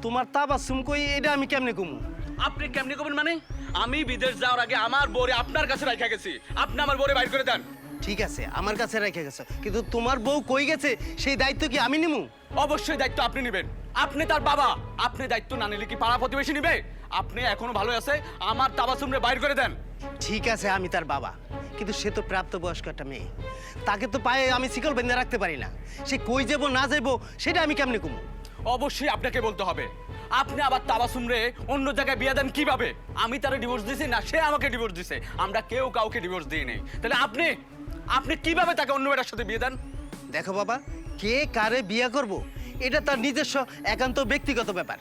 তোমার তাবাসসুম কই, এটা আমি কেমনে কমু? আপনি কেমনি করবেন মানে? আমি বিদেশ যাওয়ার আগে আমার বউরে আপনার কাছে রাখা গেছি, আপনি আমার বউরে বাইর করে দেন। ঠিক আছে, আমার কাছে রেখে গেছো, কিন্তু তোমার বউ কই গেছে সেই দায়িত্ব কি আমি নিমু? অবশ্যই দায়িত্ব আপনি নেবেন। আপনি তার বাবা, আপনি দায়িত্ব না নিলে কি পাড়া প্রতিবেশী নিবে? আপনি এখনো ভালো আছে, আমার তাবাসুমরে বাইর করে দেন। ঠিক আছে আমি তার বাবা, কিন্তু সে তো প্রাপ্তবয়স্ক একটা মেয়ে, তাকে তো পায়ে আমি শিকল বেঁধে রাখতে পারি না। সে কই যাবো না যাবো সেটা আমি কেমনে কমু? অবশ্যই আপনাকে বলতে হবে। আপনি আবার তাবাসুমরে অন্য জায়গায় বিয়ে দেন কিভাবে? আমি তারে ডিভোর্স দিছি না সে আমাকে ডিভোর্স দিছে, আমরা কেউ কাউকে ডিভোর্স দিই নেই। তাহলে আপনি আপনি কিভাবে তাকে অন্য মেয়েটার সাথে বিয়ে দেন? দেখো বাবা, কে কারে বিয়ে করব এটা তার নিজস্ব একান্ত ব্যক্তিগত ব্যাপার।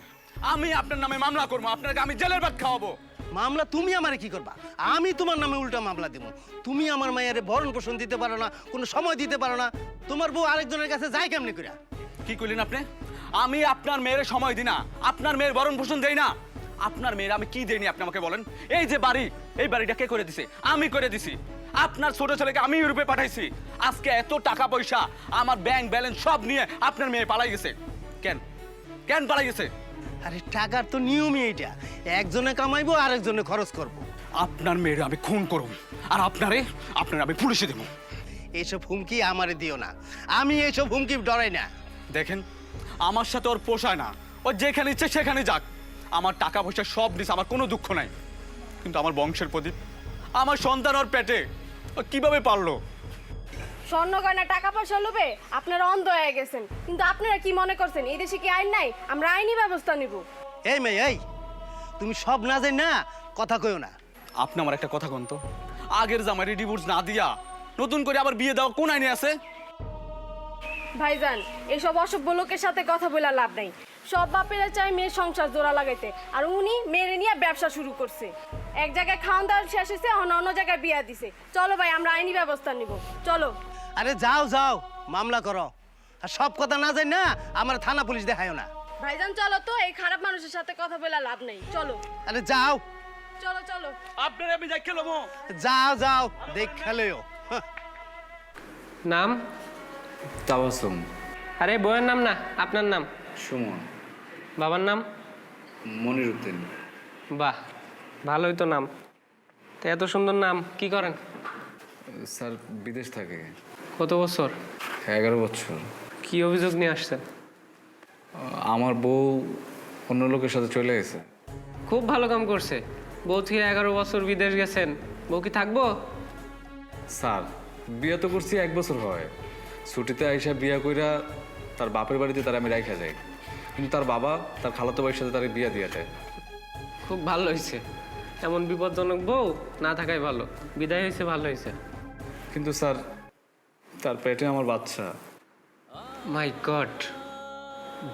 আমি আপনার নামে মামলা করবো, আপনাকে আমি জেলের ভাত খাওয়াবো। মামলা তুমি আমারে কি করবা? আমি তোমার নামে উল্টা মামলা দেবো। তুমি আমার মায়ের ভরণ পোষণ দিতে পারো না, কোনো সময় দিতে পারো না, তোমার বউ আরেকজনের কাছে যায় কেমনি করে? কি কইলেন আপনি? আমি আপনার মেয়ের সময় দিই না, আপনার মেয়ের ভরণ পোষণ দেই না। আপনার মেয়ের আমি কি দেইনি আপনি আমাকে বলেন? এই যে বাড়ি, এই বাড়িটা কে করে দিছে? আমি করে দিছি। আপনার ছোট ছেলেকে আমি ইউরোপে পাঠাইছি। আজকে এত টাকা পয়সা আমার ব্যাংক ব্যালেন্স সব নিয়ে আপনার মেয়ে পালাই গেছে। কেন কেন পালাই গেছে? আরে টাকার তো নিয়মই এইটা, একজনে কামাইবো আরেকজনে খরচ করব। আপনার মেয়ের আমি খুন করব, আর আপনারে আমি পুলিশে দেবো। এইসব হুমকি আমারে দিও না, আমি এইসব হুমকি ডরাই না। দেখেন, আমার সাথে ওর পোষায় না, ও যেখানে ইচ্ছে সেখানে যাক। আমার টাকা পয়সা সব দিছে, আমার কোনো দুঃখ নাই। কিন্তু আমার বংশের প্রদীপ, আমার সন্তান ওর পেটে, ও কিভাবে পারলো? স্বর্ণ গয়না টাকা পয়সা লোভে আপনারা অন্ধ হয়ে গেছেন, কিন্তু আপনারা কি মনে করছেন এই দেশে কি আইন নাই? আমরা আইনি ব্যবস্থা নিব। এই মেয়ে, এই তুমি সব না যাই না কথা কইও না। আপনি আমার একটা কথা কোন তো, আগের জামাইরে ডিভোর্স না দিয়া নতুন করে আবার বিয়ে দেওয়া কোন আইনে আছে? ভাইজান, এইসব অসভ্য লোকের সাথে কথা বলে লাভ নাই। সব বাপেরা চায় মেয়ের সংসার জোড়া লাগাইতে, আর উনি মেয়েরে নিয়ে ব্যবসা শুরু করছে। এক জায়গায় খাওয়ান দাওয়ান শেষ হয়েছে, অন্য জায়গায় বিয়া দিছে। চলো ভাই, আমরা আইনি ব্যবস্থা নিব, চলো। আরে যাও যাও, মামলা করো। আর সব কথা না যাই না আমার থানা পুলিশ দেখায়ও না। ভাইজান চলো তো, এই খারাপ মানুষের সাথে কথা বলে লাভ নেই, চলো। আরে যাও, চলো চলো। আপনার আমি দেখে নেবো। যাও যাও, দেখ খেলেও। নাম? তাবাসুম। আরে বইয়ের নাম না, আপনার নাম? সুমন। বাবার নাম? মনিরুদ্দিন। বাহ, ভালোই তো নাম। তো এত সুন্দর নাম, কি করেন? স্যার বিদেশ থাকে। কত বছর? 11 বছর। কি অভিযোগ নিয়ে আসছেন? আমার বউ অন্য লোকের সাথে চলে গেছে। খুব ভালো কাম করছে। বউ থেকে 11 বছর বিদেশ গেছেন, বউ কি থাকবো? স্যার বিয়ে তো করছি 1 বছর হয়। ছুটিতে আইসা বিয়া কইরা তার বাপের বাড়িতে তার আমি রাইখা যাই, কিন্তু তার বাবা তার খালাতো ভাইয়ের সাথে তার বিয়া দিয়ে দেয়। খুব ভালো হয়েছে, এমন বিপজ্জনক বউ না থাকাই ভালো। বিদায় হয়েছে, ভালো হয়েছে। কিন্তু স্যার তার পেটে আমার বাচ্চা। মাই গড,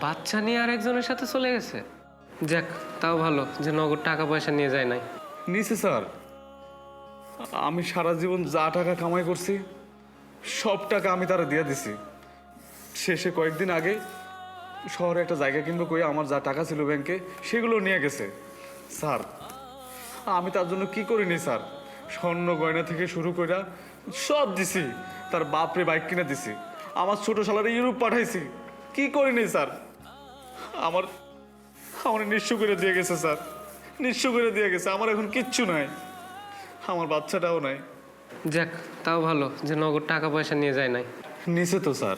বাচ্চা নিয়ে আর একজনের সাথে চলে গেছে। যাক, তাও ভালো যে নগদ টাকা পয়সা নিয়ে যায় নাই। নিচে স্যার, আমি সারা জীবন যা টাকা কামাই করছি সব টাকা আমি তারা দিয়ে দিছি। শেষে কয়েকদিন আগে শহরে একটা জায়গা কিনবো কই আমার যা টাকা ছিল ব্যাংকে সেগুলো নিয়ে গেছে। স্যার আমি তার জন্য কি করিনি স্যার, স্বর্ণ গয়না থেকে শুরু করে সব দিছি। তার বাপরে বাইক কিনে দিছি, আমার ছোট শালারে ইউরোপ পাঠাইছি। কি করিনি স্যার, আমার নিঃস্ব করে দিয়ে গেছে স্যার, নিঃস্ব করে দিয়ে গেছে। আমার এখন কিচ্ছু নাই, আমার বাচ্চাটাও নাই। যাক, তাও ভালো যে নগদ টাকা পয়সা নিয়ে যায় নাই। নিচে তো স্যার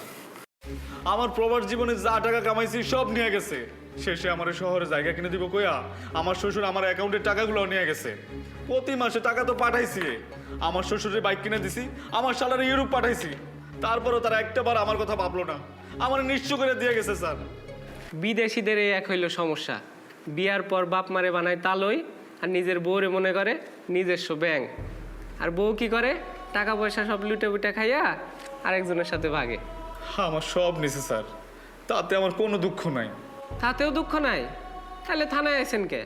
আমার প্রবাস জীবনে যা টাকা কামাইছি সব নিয়ে গেছে। শেষে আমার শহরে জায়গা কিনে দিব কইয়া আমার শ্বশুর আমার অ্যাকাউন্টের টাকাগুলো নিয়ে গেছে। প্রতি মাসে টাকা তো পাঠাইছি, আমার শ্বশুরের বাইক কিনে দিছি, আমার শালারে ইউরোপ পাঠাইছি। তারপরও তারা একটাবার আমার কথা ভাবলো না, আমার নিঃস্ব করে দিয়ে গেছে স্যার। বিদেশিদের এই এক হইল সমস্যা, বিয়ার পর বাপ মারে বানায় তালই, আর নিজের বউরে মনে করে নিজস্ব ব্যাংক। আর বউ কি করে? টাকা পয়সা সব লুটে বুটে খাইয়া আরেকজনের সাথে ভাগে। আমার সব নিছে স্যার, তাতে আমার কোনো দুঃখ নাই। তাতেও দুঃখ নাই? তাহলে থানায় আছেন কে?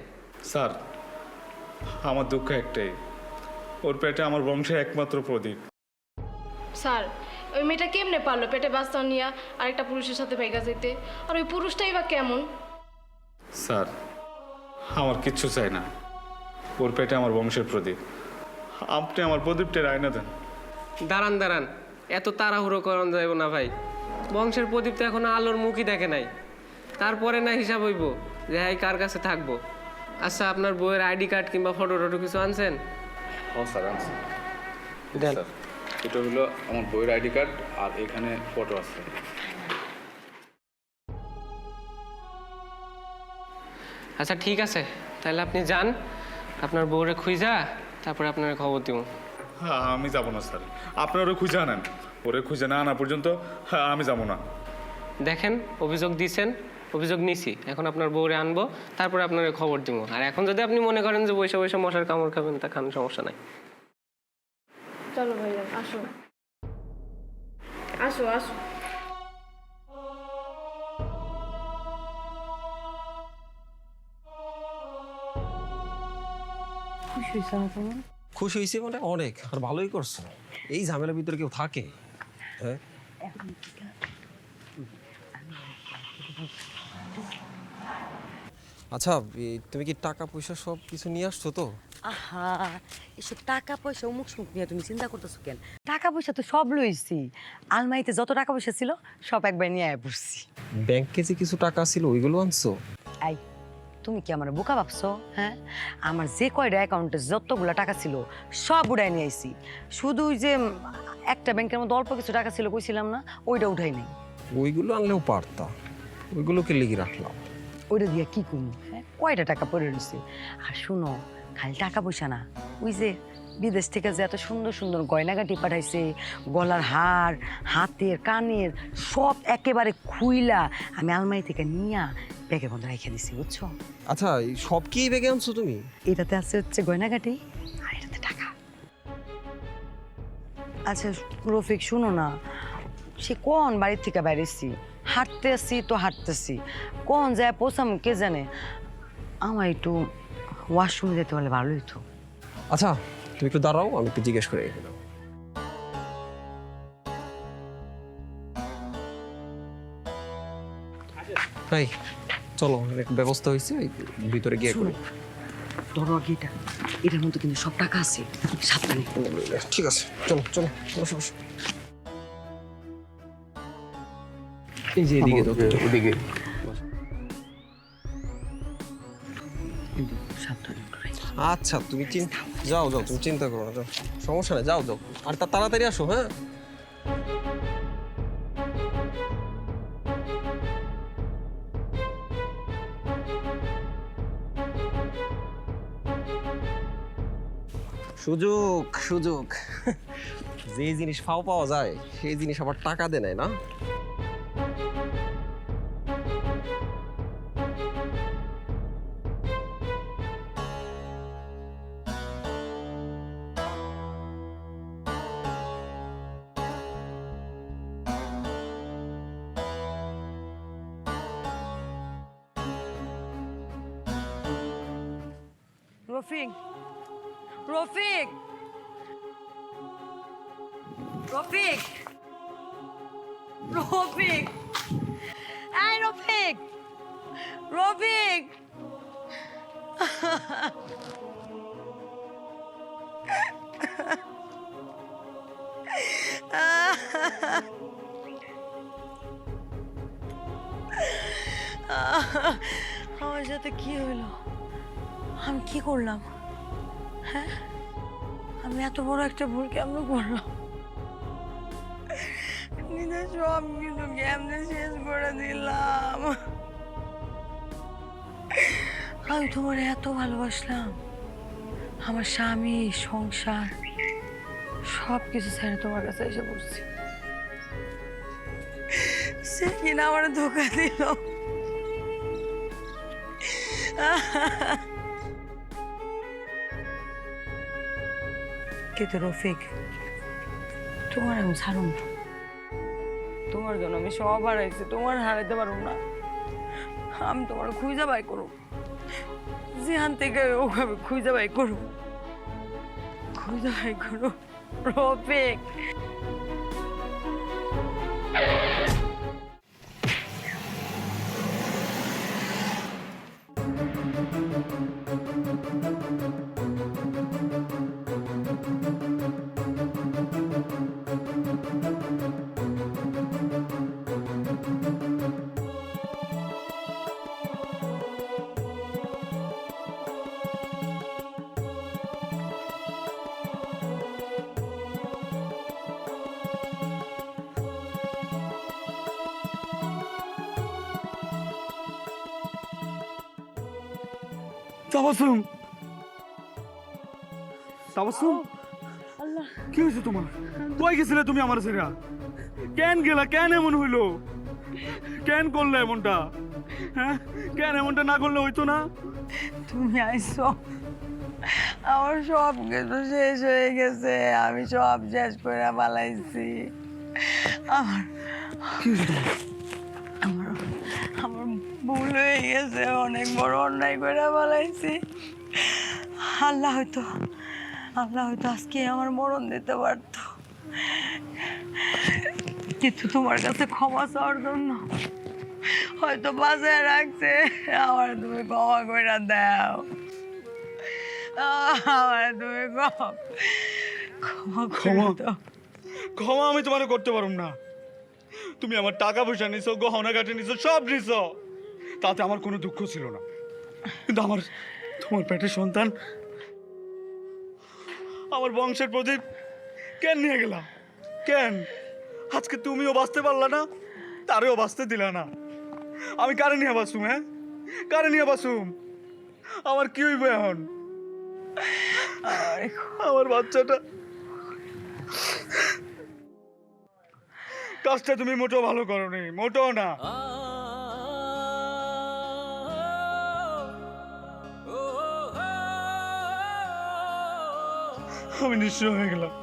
স্যার আমার দুঃখ একটাই, ওর পেটে আমার বংশের একমাত্র প্রদীপ। স্যার, ওই মেয়েটা কেমনে পারলো পেটে বাচ্চা নিয়ে আরেকটা পুরুষের সাথে ভেগা যেতে? আর ওই পুরুষটাই বা কেমন? স্যার আমার কিচ্ছু চাই না, ওর পেটে আমার বংশের প্রদীপ। আপনি আমার প্রদীপটার আয়না দেন। দাঁড়ান দাঁড়ান, এত তাড়াহুড়ো করান যাইব না ভাই। বংশের প্রদীপ তো এখনো আলোর মুখই দেখে নাই, তারপরে না হিসাব হইব যে হ্যাঁ কার কাছে থাকবো। আচ্ছা, আপনার বইয়ের আইডি কার্ড কিংবা ফটো টটো কিছু আনছেন? হ্যাঁ স্যার আনছি। দেন। স্যার এটা হলো আমার বইয়ের আইডি কার্ড, আর এখানে ফটো আছে। আচ্ছা ঠিক আছে, তাহলে আপনি যান, আপনার বউরে খুঁজা তারপরে আপনার খবর দিব। হ্যাঁ আমি যাব না স্যার, আপনারা ওরে খুঁজে আনেন, ওরে খুঁজে না আনা পর্যন্ত আমি যাব না। দেখেন অভিযোগ দিয়েছেন, অভিযোগ নিছি, এখন আপনার বউরে আনবো, তারপরে আপনার খবর দিব। আর এখন যদি আপনি মনে করেন যে বৈশা বৈশা মশার কামড় খাবেন, তা খান, সমস্যা নাই। চলো ভাইজান, আসো আসো আসো। খুশি হয়েছি মানে অনেক, আর ভালোই করছো। এই ঝামেলার ভিতরে কেউ থাকে? হ্যাঁ আচ্ছা, তুমি কি টাকা পয়সা সব কিছু নিয়ে আসছো তো? আহা, এসব টাকা পয়সা অমুক সুমুক নিয়ে তুমি চিন্তা করতেছো কেন? টাকা পয়সা তো সব লইছি, আলমারিতে যত টাকা পয়সা ছিল সব একবার নিয়ে আয় পড়ছি। ব্যাংকে যে কিছু টাকা ছিল ওইগুলো আনছো? আই, তুমি কি আমার বোকা ভাবছো? হ্যাঁ, আমার যে কয়টা অ্যাকাউন্টে যতগুলো টাকা ছিল সব উঠাই নিয়ে আইছি। শুধু ওই যে একটা ব্যাংকের মধ্যে অল্প কিছু টাকা ছিল কইছিলাম না, ওইটা উঠাই নাই। ওইগুলো আনলেও পারতা, ওইগুলোকে লেগে রাখলাম। ওইটা দিয়ে কি করবো? হ্যাঁ, কয়টা টাকা পড়ে রয়েছে। আর শুনো, খালি টাকা পয়সা না, ওই যে বিদেশ থেকে যে এত সুন্দর সুন্দর গয়নাগাটি পাঠাইছে, গলার হার, হাতের, কানের, সব একেবারে খুইলা আমি আলমারি থেকে নিয়া ব্যাগের মধ্যে রেখে দিছি, বুঝছো? আচ্ছা, এই সব কি এই ব্যাগে আনছো তুমি? এটাতে আছে হচ্ছে গয়নাগাটি, আর এটাতে টাকা। আচ্ছা রফিক, শুনো না, সে কোন বাড়ির থেকে বাইরেছি, হাঁটতে আসছি তো হাঁটতেছি, কোন যায় পৌঁছাম কে জানে। আমার একটু ওয়াশরুমে যেতে হলে ভালো হইতো। আচ্ছা তুমি একটু দাঁড়াও, আমি একটু জিজ্ঞেস করে গেলাম। তাই চলো, একটা ব্যবস্থা হয়েছে, ভিতরে গিয়ে করি। ধরো আগে এটা, এটার মধ্যে কিন্তু সব টাকা আছে, সাবধানে। ঠিক আছে, চলো চলো, বসো বসো। এই যে এদিকে তো, এদিকে সাবধানে একটু রাখো। আচ্ছা তুমি যাও যাও, তুমি চিন্তা করো না, যাও, সমস্যা নেই, যাও যাও, আর তাড়াতাড়ি আসো। হ্যাঁ সুযোগ সুযোগ, যে জিনিস ফাও পাওয়া যায় সেই জিনিস আবার টাকা দেয় নেয় না। রফিক, রফিক, রফিক, রফিক, এই রফিক, রফিক। আমার সাথে কি হইলো? আমি কি করলাম? হ্যাঁ, আমি এত বড় একটা ভুল কেমন করলাম? নিজের সব কিছু কেমনে শেষ করে দিলাম। আমি তোমার এত ভালোবাসলাম, আমার স্বামী, সংসার সব কিছু ছেড়ে তোমার কাছে এসে পড়ছি, সে কিনা আমার ধোকা দিল। কিন্তু রফিক, তোমার আমি ছাড়ুন না। তোমার জন্য আমি সব হারাইছি, তোমার হারাইতে পারব না। আমি তোমার খুঁজে বাই করো, যেখান থেকে ওখানে খুঁজে বাই করো, খুঁজে বাই করো রফিক। তাবাসুম তাবাসুম কি হয়েছে তোমার? কই গেছিলে তুমি আমার ছেড়ে? কেন গেলা? কেন এমন হইলো? কেন করলে এমনটা? হ্যাঁ, কেন এমনটা না করলে হইতো না? তুমি আইসো, আমার সব কিছু শেষ হয়ে গেছে, আমি সব শেষ করে পালাইছি। আমার আমার আমার ভুল হয়ে গেছে, অনেক বড় অন্যায় করে পালাইছি। আল্লাহ হয়তো আজকে আমার মরণ দিতে পারতো, কিন্তু তোমার কাছে ক্ষমা চাওয়ার জন্য হয়তো বাঁচায় রাখছে। আমার তুমি ক্ষমা করে দাও, আমার তুমি ক্ষমা ক্ষমা? দাও। ক্ষমা আমি তোমার করতে পারুম না। তুমি আমার টাকা পয়সা নিছো, গহনা কাটে নিছো, সব নিছো, তাতে আমার কোনো দুঃখ ছিল না। কিন্তু তোমার পেটের সন্তান, আমার বংশের প্রদীপ কেন নিয়ে গেলা? কেন? আজকে তুমিও বাঁচতে পারলা না, তারেও বাঁচতে দিলা না। আমি কারে নিয়ে বাঁচুম? হ্যাঁ, কারে নিয়ে বাঁচুম? আমার কি হইব এখন? আমার বাচ্চাটা, কাজটা তুমি মোটেও ভালো করোনি, মোটেও না। আমি নিঃস্ব হয়ে গেলাম।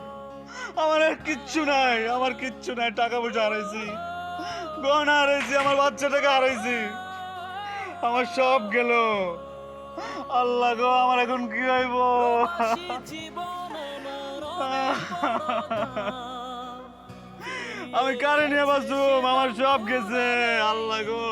আমার আর কিচ্ছু নাই, আমার কিচ্ছু নাই। টাকা পয়সা হারাইছি, গহনা হারাইছি, আমার বাচ্চাটাকে হারাইছি, আমার সব গেল। আল্লাহ গো, আমার এখন কি হইব? আমি কারে নিয়ে বাঁচুম? আমার সব গেছে। আল্লাহ গো।